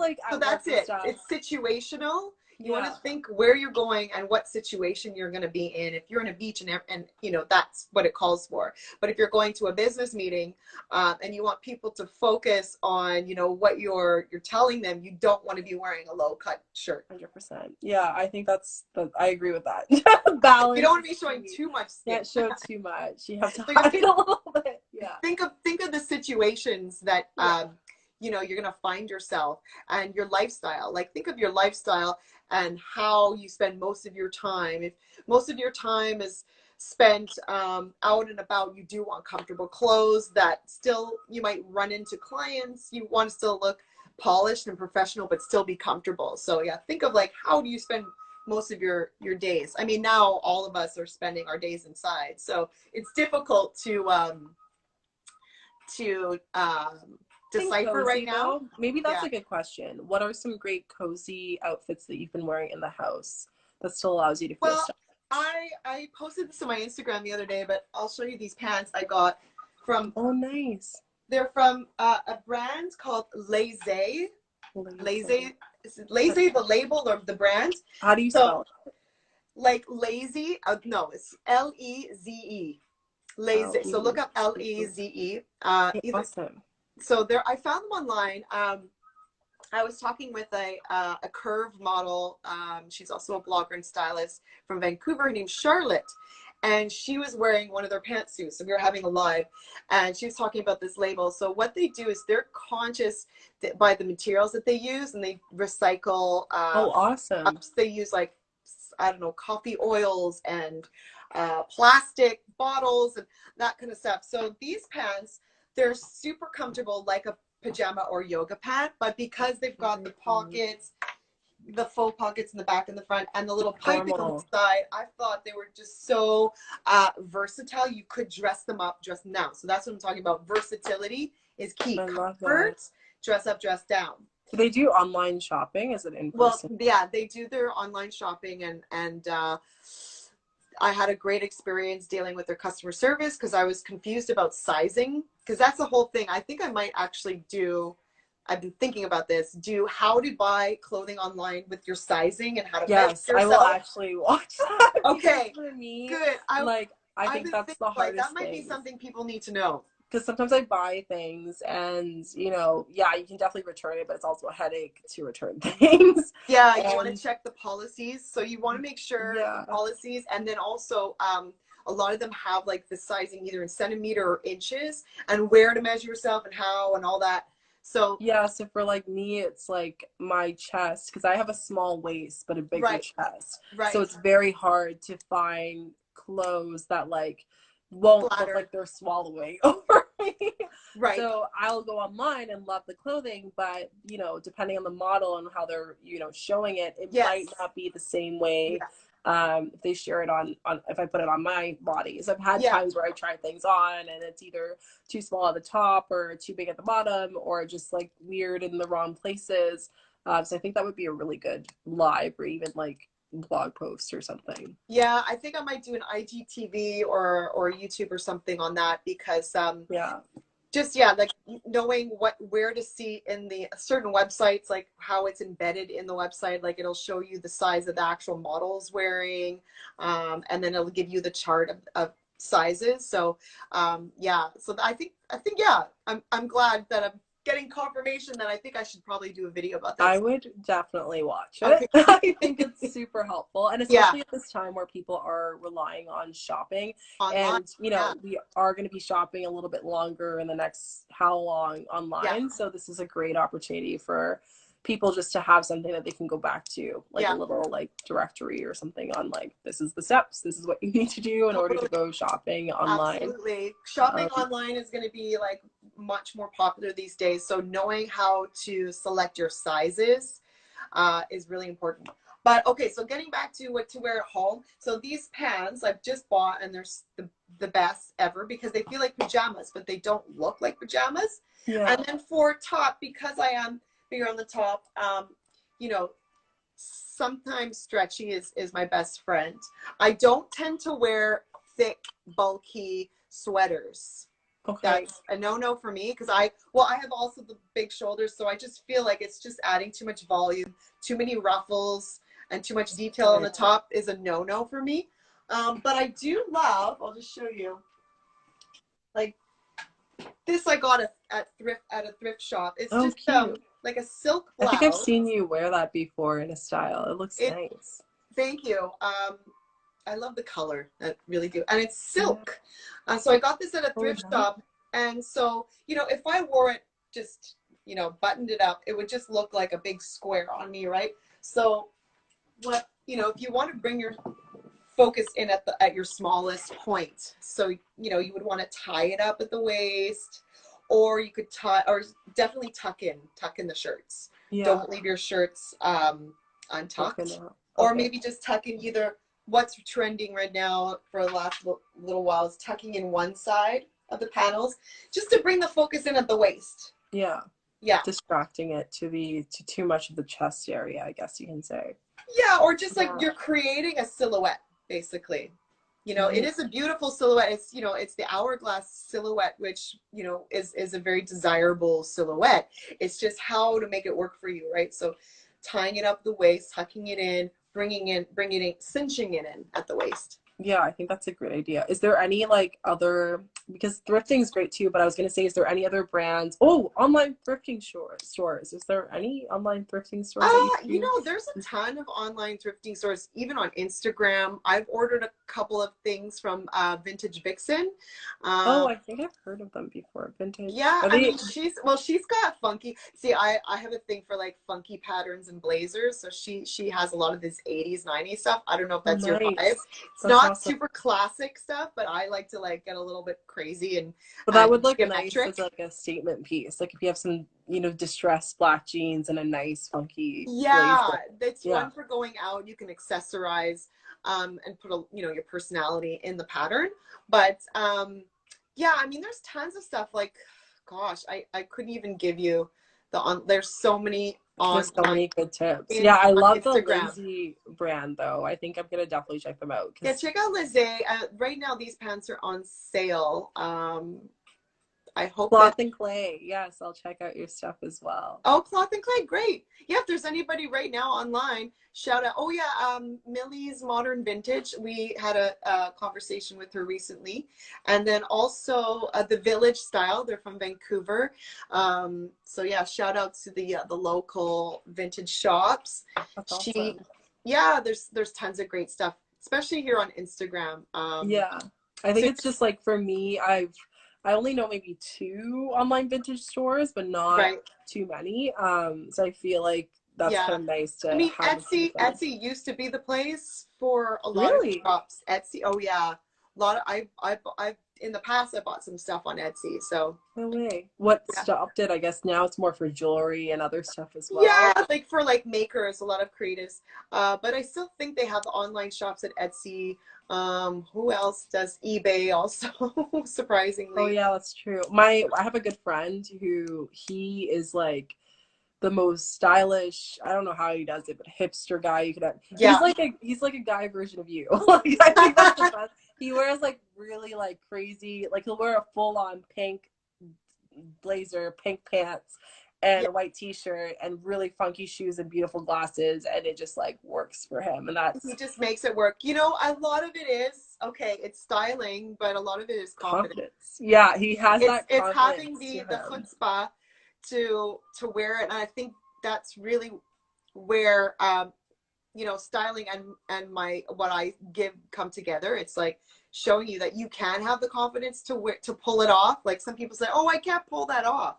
like So that's it. It's situational. You want to think where you're going and what situation you're going to be in. If you're in a beach and you know, that's what it calls for. But if you're going to a business meeting and you want people to focus on, you know, what you're telling them, you don't want to be wearing a low cut shirt. 100%. Yeah, I think I agree with that. Balance. You don't want to be showing too much skin. Can't show too much. You have to hide a little bit. Yeah. Think of the situations that you know, you're going to find yourself and your lifestyle. Like, think of your lifestyle and how you spend most of your time. If most of your time is spent out and about, you do want comfortable clothes that still, you might run into clients. You want to still look polished and professional, but still be comfortable. So yeah, think of like, how do you spend most of your days? I mean, now all of us are spending our days inside. So it's difficult to decipher right now. Maybe that's a good question. What are some great cozy outfits that you've been wearing in the house that still allows you to feel stuff? I posted this on my Instagram the other day, but I'll show you these pants I got from. Oh, nice. They're from a brand called Lazy. Lazy, the label or the brand. How do you spell it? Like lazy? No, it's Leze. Lazy. So look up Leze. Awesome. So there, I found them online. I was talking with a curve model. She's also a blogger and stylist from Vancouver named Charlotte. And she was wearing one of their pantsuits. So we were having a live and she was talking about this label. So what they do is they're conscious by the materials that they use, and they recycle. Oh, awesome. They use like, I don't know, coffee oils and plastic bottles and that kind of stuff. So these pants, they're super comfortable, like a pajama or yoga pant, but because they've got the pockets, the faux pockets in the back and the front, and the little piping on the side, I thought they were just so versatile. You could dress them up, dress them down. So that's what I'm talking about. Versatility is key. Comfort, dress up, dress down. Do they do online shopping? Is it in person? Well, yeah, they do their online shopping, and I had a great experience dealing with their customer service because I was confused about sizing, because that's the whole thing. I think I might actually do, I've been thinking about this, how to buy clothing online with your sizing and how to measure yourself. I will actually watch that. Okay, for me, good. I think that's the hardest that might be something people need to know. Because sometimes I buy things and, you know, yeah, you can definitely return it, but it's also a headache to return things. Yeah, you want to check the policies. So you want to make sure the policies, and then also a lot of them have like the sizing either in centimeter or inches, and where to measure yourself and how and all that. So yeah, so for like me, it's like my chest, because I have a small waist but a bigger chest. Right. So it's very hard to find clothes that like won't look like they're swallowing over me. Right. So I'll go online and love the clothing, but you know, depending on the model and how they're, you know, showing it, it might not be the same way. If they share it on if I put it on my body. So I've had times where I try things on and it's either too small at the top or too big at the bottom, or just like weird in the wrong places. So I think that would be a really good live or even like blog post or something. Yeah, I think I might do an IGTV or YouTube or something on that, because like knowing where to see in the certain websites, like how it's embedded in the website, like it'll show you the size of the actual models wearing, and then it'll give you the chart of sizes. So so I think I'm glad that I'm getting confirmation that I think I should probably do a video about this. I would definitely watch it. Okay. I think it's super helpful, and especially at this time where people are relying on shopping online, and you know we are going to be shopping a little bit longer in the next how long online. So this is a great opportunity for people just to have something that they can go back to, like a little like directory or something on like, this is the steps, this is what you need to do in order to go shopping online. Absolutely. Shopping online is going to be like much more popular these days. So knowing how to select your sizes is really important. But okay, so getting back to what to wear at home. So these pants I've just bought, and they're the best ever because they feel like pajamas, but they don't look like pajamas. Yeah. And then for top, because I am bigger on the top, you know, sometimes stretchy is my best friend. I don't tend to wear thick, bulky sweaters. Okay. That's a no-no for me because I have also the big shoulders, so I just feel like it's just adding too much volume, too many ruffles, and too much detail on the top is a no-no for me. But I do love, I'll just show you, like this I got at a thrift shop. It's just cute. like a silk blouse. I think I've seen you wear that before in a style. It looks nice. Thank you. I love the color. I really do. And it's silk. So I got this at a thrift shop. And so, you know, if I wore it just, you know, buttoned it up, it would just look like a big square on me, right? So what, you know, if you want to bring your focus in at your smallest point, so, you know, you would want to tie it up at the waist, or you could definitely tuck in the shirts. Yeah. Don't leave your shirts untucked. Okay. Or maybe just tuck in either what's trending right now for the last little while is tucking in one side of the panels just to bring the focus in at the waist. Yeah. Yeah. Distracting it to too much of the chest area, I guess you can say. Yeah, or just like you're creating a silhouette, basically. You know, it is a beautiful silhouette. It's, you know, it's the hourglass silhouette, which, you know, is a very desirable silhouette. It's just how to make it work for you, right? So tying it up the waist, tucking it in, bringing it in, cinching it in at the waist. Yeah, I think that's a great idea. Is there any like other, because thrifting is great too, but I was going to say, is there any other brands? Oh, online thrifting stores. Is there any online thrifting stores? You know, there's a ton of online thrifting stores, even on Instagram. I've ordered a couple of things from Vintage Vixen. Oh, I think I've heard of them before. Vintage. Yeah, I mean, she's got funky. See, I have a thing for like funky patterns and blazers. So she has a lot of this 80s, 90s stuff. I don't know if that's your vibe. It's not super classic stuff, but I like to like get a little bit crazy and but that would look nice as like a statement piece. Like if you have some, you know, distressed black jeans and a nice funky blazer. That's one for going out. You can accessorize and put a, you know, your personality in the pattern. But yeah, I mean, there's tons of stuff. Like, gosh, I couldn't even give you there's so many There's so many good tips. Yeah, I love the Lindsay brand though. I think I'm gonna definitely check them out. Yeah, check out Lizzie. Right now these pants are on sale. I hope Cloth and Clay. Yes, I'll check out your stuff as well. Oh, Cloth and Clay, great. Yeah, if there's anybody right now online, shout out. Oh yeah, Millie's Modern Vintage. We had a conversation with her recently. And then also the Village Style. They're from Vancouver. So yeah, shout out to the local vintage shops. That's awesome. Yeah, there's tons of great stuff, especially here on Instagram. Yeah, I think it's just like for me, I only know maybe 2 online vintage stores, but not too many. So I feel like that's kind of nice to. I mean, Etsy used to be the place for a lot of shops. Etsy, oh yeah, a lot of I've in the past I bought some stuff on Etsy. So no way. What stopped it? I guess now it's more for jewelry and other stuff as well. Yeah, like for like makers, a lot of creatives. But I still think they have the online shops at Etsy. Who else does eBay also? Surprisingly. Oh yeah, that's true. I have a good friend who he is like the most stylish, I don't know how he does it, but hipster guy you could have. Yeah. He's like a guy version of you. Like, I think that's the best. He wears like really like crazy, like he'll wear a full on pink blazer, pink pants, and a white t-shirt and really funky shoes and beautiful glasses, and it just like works for him, and he just makes it work. You know, a lot of it is it's styling, but a lot of it is confidence. Yeah, he has that confidence. It's having the chutzpah to wear it, and I think that's really where you know, styling and what I give come together. It's like showing you that you can have the confidence to pull it off. Like some people say, oh, I can't pull that off.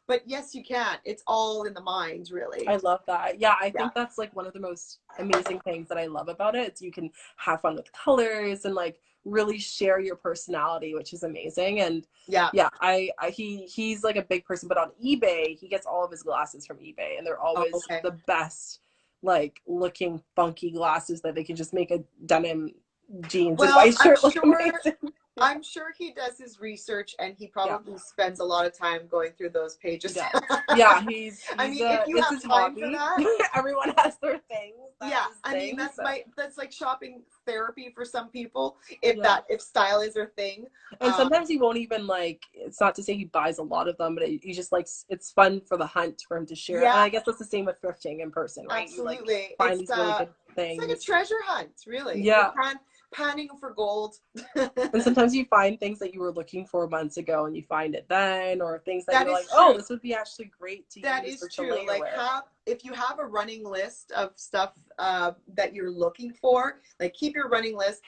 But yes, you can. It's all in the mind, really. I love that. Yeah, I think that's like one of the most amazing things that I love about it. It's you can have fun with colors and like really share your personality, which is amazing. And he's like a big person, but on eBay, he gets all of his glasses from eBay, and they're always the best like looking funky glasses that they can just make a denim jeans and white shirt look amazing. I'm sure he does his research, and he probably spends a lot of time going through those pages. Yeah, he's I mean, if you have time for that, everyone has their things. I mean, that's like shopping therapy for some people, if style is their thing. And sometimes he won't even like, it's not to say he buys a lot of them, but he just likes, it's fun for the hunt for him to share. And I guess that's the same with thrifting in person, right? Absolutely. You like find these really good things. It's like a treasure hunt, really. Yeah. Panning for gold. And sometimes you find things that you were looking for months ago and you find it then, or things that you're like, true. Oh, this would be actually great to use. That is true. Like if you have a running list of stuff that you're looking for, like keep your running list.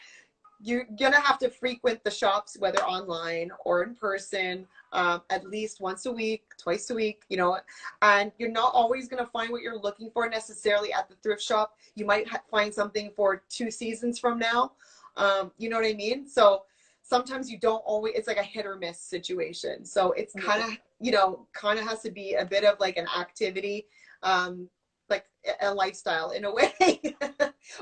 You're gonna have to frequent the shops, whether online or in person, at least once a week, twice a week, you know, and you're not always gonna find what you're looking for necessarily at the thrift shop. You might find something for 2 seasons from now. You know what I mean? So sometimes you don't always, it's like a hit or miss situation. So it's kind of, you know, kind of has to be a bit of like an activity, like a lifestyle in a way.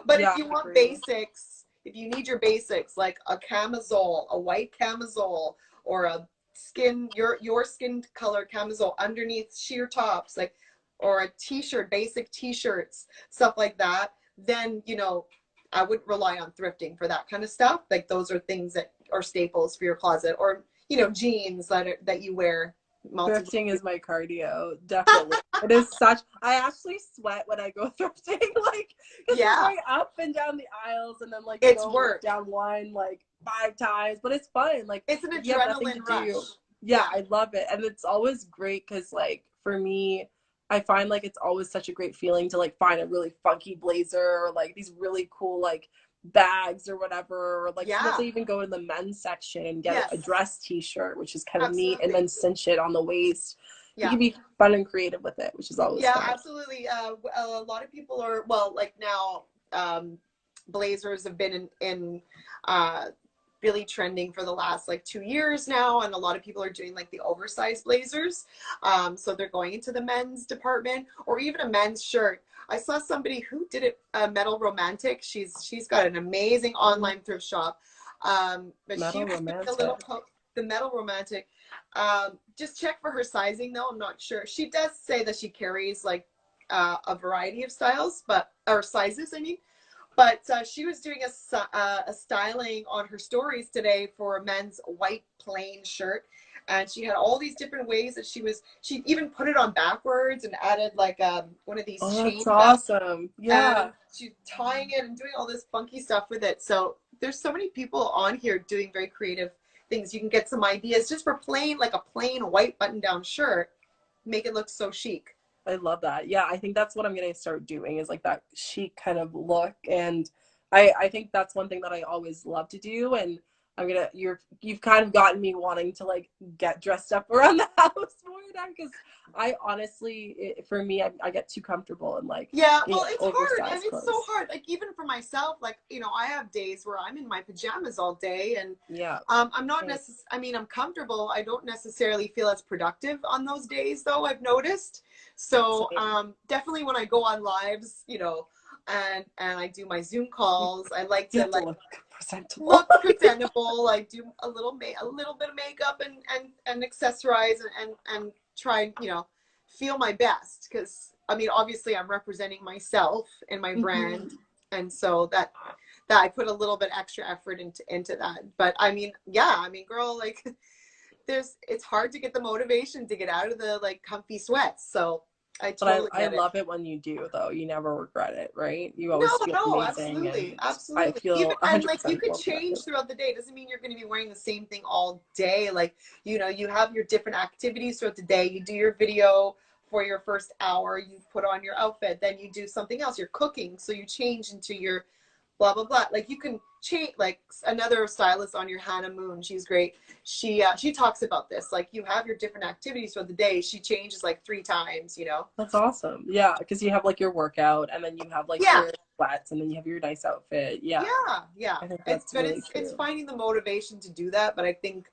But if you want basics, if you need your basics, like a camisole, a white camisole, or a your skin color camisole underneath sheer tops, like, or a t-shirt, basic t-shirts, stuff like that, then, you know, I wouldn't rely on thrifting for that kind of stuff. Like those are things that are staples for your closet, or, you know, jeans that you wear. Thrifting is my cardio, definitely. It is such, I actually sweat when I go thrifting, like, because you're going up and down the aisles, and then like it's go work down one like 5 times, but it's fun. Like it's an adrenaline rush. Yeah, I love it, and it's always great because like for me, I find like it's always such a great feeling to like find a really funky blazer, or like these really cool like bags or whatever, or like sometimes I even go in the men's section and get a dress t-shirt, which is kind of neat, and then cinch it on the waist. You can be fun and creative with it, which is always fun. Absolutely. A lot of people are, well, like now blazers have been in really trending for the last like 2 years now, and a lot of people are doing like the oversized blazers, so they're going into the men's department, or even a men's shirt. I saw somebody who did it, Metal Romantic. She's got an amazing online thrift shop, but she was the Metal Romantic. Just check for her sizing though, I'm not sure. She does say that she carries like a variety of styles, or sizes, I mean. But she was doing a styling on her stories today for a men's white plain shirt. And she had all these different ways that she even put it on backwards and added like one of these chains. That's awesome. Yeah. And she's tying it and doing all this funky stuff with it. So there's so many people on here doing very creative things. You can get some ideas just for plain, like a plain white button down shirt, make it look so chic. I love that. Yeah, I think that's what I'm going to start doing, is like that chic kind of look. And I think that's one thing that I always love to do. And you've kind of gotten me wanting to like get dressed up around the house more now, because I honestly, for me, I get too comfortable and like, it's hard, and it's so hard. Like even for myself, like, you know, I have days where I'm in my pajamas all day, and I'm not I mean, I'm comfortable. I don't necessarily feel as productive on those days though, I've noticed. So definitely when I go on lives, you know, and I do my Zoom calls, I like to like look presentable. I do a little bit of makeup and accessorize and try, you know, feel my best, because I mean obviously I'm representing myself and my brand, and so that I put a little bit extra effort into that. But I mean, girl, like it's hard to get the motivation to get out of the like comfy sweats. So I love it when you do, though. You never regret it, right? You always feel amazing. Absolutely. I feel and like you could change throughout the day. It doesn't mean you're going to be wearing the same thing all day. Like, you know, you have your different activities throughout the day. You do your video for your first hour. You put on your outfit. Then you do something else. You're cooking, so you change into your blah blah blah. Like you can change. Like another stylist on your, Hannah Moon, she's great. She talks about this. Like you have your different activities for the day. She changes like 3 times. You know. That's awesome. Yeah, because you have like your workout, and then you have like your sweats, and then you have your nice outfit. Yeah. I think it's finding the motivation to do that. But I think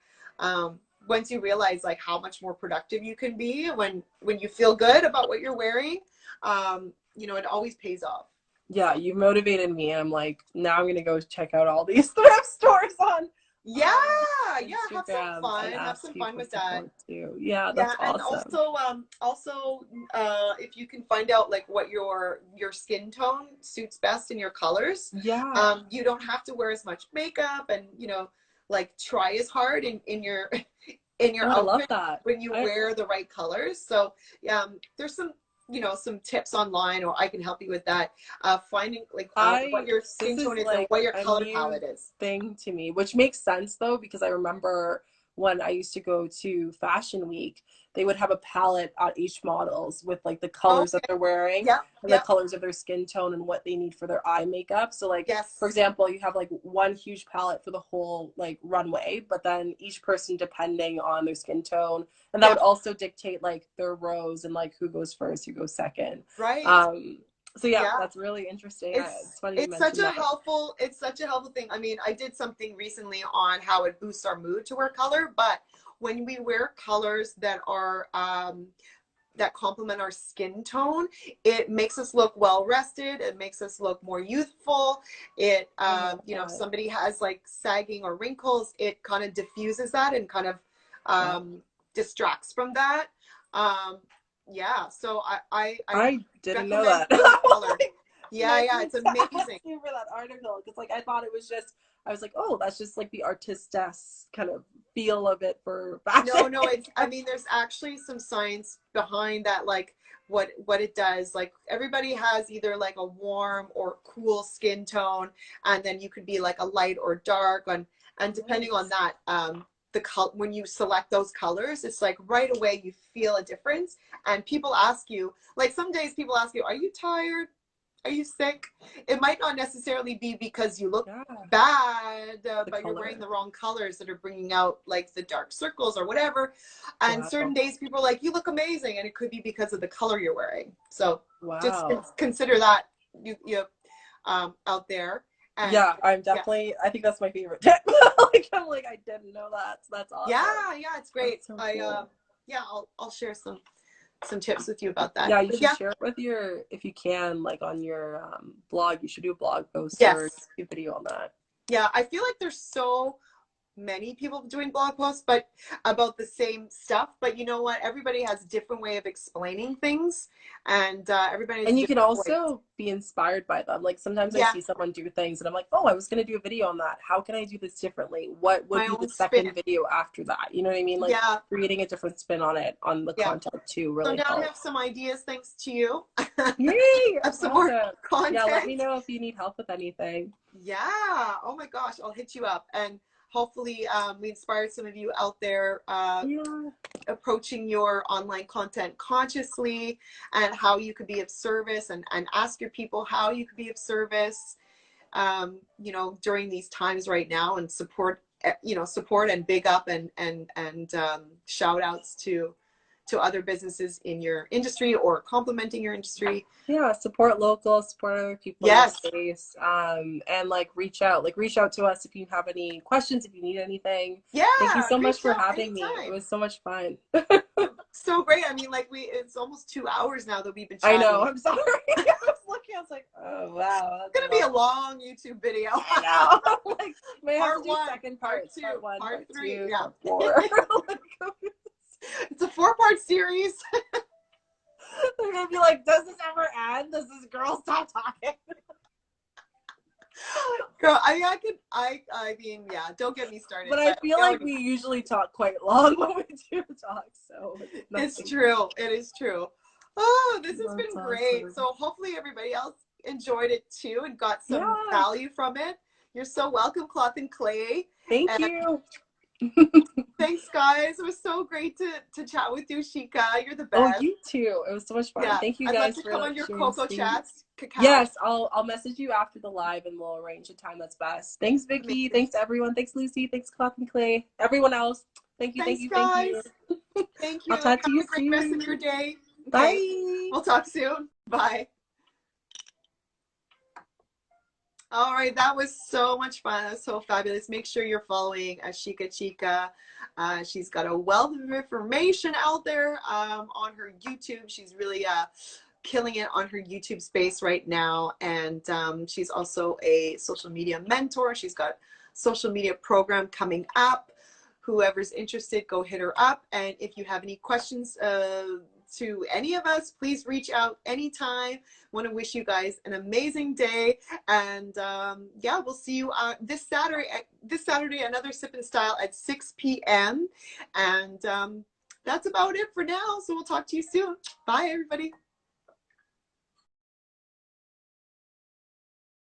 once you realize like how much more productive you can be when you feel good about what you're wearing, you know, it always pays off. Yeah, you motivated me, and I'm like, now I'm gonna go check out all these thrift stores Yeah, yeah, have some Instagram fun. and Have ask some you fun for with that. support too. Yeah, Yeah, that's and awesome. also if you can find out like what your skin tone suits best in your colors, Yeah. you don't have to wear as much makeup and like try as hard in your in your Oh, I love outfit that. when you wear the right colors. So there's some tips online, or I can help you with that. Finding like what your This skin is tone is and like what your a color new palette is. thing to me, which makes sense though, because I remember when I used to go to Fashion Week, they would have a palette on each models with like the colors that Okay. they're wearing Yep. and the Yep. colors of their skin tone and what they need for their eye makeup. So like, for Yes. example, you have like one huge palette for the whole like runway, but then each person depending on their skin tone, and that would Yep. also dictate like their rows and like who goes first, who goes second. Right. So yeah, Yeah. that's really interesting. It's It's funny you it's such mentioned a that. helpful it's such a helpful thing. I mean, I did something recently on how it boosts our mood to wear color, but when we wear colors that are that complement our skin tone, it makes us look well rested. It makes us look more youthful. It if somebody has like sagging or wrinkles, it kind of diffuses that and kind of distracts from that. Yeah, so I didn't know recommend that. feeling colored. Like, Yeah, I yeah, need it's to ask amazing. you for that article because like I thought it was just I was like, oh, that's just like the artistess kind of feel of it for fashion. No, it's, I mean, there's actually some science behind that, like what it does. Like everybody has either like a warm or cool skin tone, and then you could be like a light or dark, and depending on that, when you select those colors, it's like right away you feel a difference. And people ask you, like some days people ask you, are you tired? Are you sick? It might not necessarily be because you look bad, but you're wearing the wrong colors that are bringing out like the dark circles or whatever. And certain days people are like, you look amazing. And it could be because of the color you're wearing. So just consider that out there. And, yeah, I'm definitely, I think that's my favorite tip. Like, I'm like, I didn't know that. So that's awesome. Yeah, it's great. So cool. I'll share some tips with you about that. Yeah, you should share it with if you can, like on your blog. You should do a blog post or a video on that. Yeah, I feel like there's so many people doing blog posts but about the same stuff, but you know what, everybody has a different way of explaining things, and everybody and you can also be inspired by them. Like sometimes I see someone do things and I'm like, oh, I was going to do a video on that. How can I do this differently? What would be the second video after that? You know what I mean? Like creating a different spin on it, on the content too, really so now helps. I have some ideas thanks to you. Yay! Have some more content. Yeah, let me know if you need help with anything. Yeah, oh my gosh, I'll hit you up, and hopefully we inspired some of you out there approaching your online content consciously, and how you could be of service, and ask your people how you could be of service during these times right now, and support and big up and shout outs to other businesses in your industry or complementing your industry. Yeah, support local, support other people in the space, and like reach out to us if you have any questions, if you need anything. Thank you so much for having me. It was so much fun. So great. I mean, like it's almost 2 hours now that we've been chatting. I know, I'm sorry. I was looking, I was like, oh wow, it's gonna be a long YouTube video. I know. Like may have to do second part two, part 2, part 3, part 4. It's a 4-part series. They're gonna be like, does this ever end? Does this girl stop talking? Girl, I mean, yeah, don't get me started. But I feel like we usually talk quite long when we do talk, so it's true. It is true. Oh, this has been great. So hopefully everybody else enjoyed it too and got some value from it. You're so welcome, Cloth and Clay. Thank you. Thanks, guys. It was so great to chat with you, Shika. You're the best. Oh, you too. It was so much fun. Yeah. Thank you guys. I'd love to come on your Coco chats. Cacao. Yes, I'll message you after the live and we'll arrange a time that's best. Thanks, Vicky. Amazing. Thanks everyone. Thanks, Lucy. Thanks, Cloth and Clay. Everyone else. Thank you. Thanks, thank you. Guys. Thank you. Thank you. I'll talk to you Have a great rest of your day. Bye. Okay. We'll talk soon. Bye. All right, that was so much fun. That was so fabulous. Make sure you're following Chica. She's got a wealth of information out there on her YouTube. She's really killing it on her YouTube space right now. And she's also a social media mentor. She's got social media program coming up. Whoever's interested, go hit her up. And if you have any questions to any of us, please reach out anytime. Want to wish you guys an amazing day. And yeah, we'll see you this Saturday, another Sip and Style at 6 p.m. And that's about it for now. So we'll talk to you soon. Bye, everybody.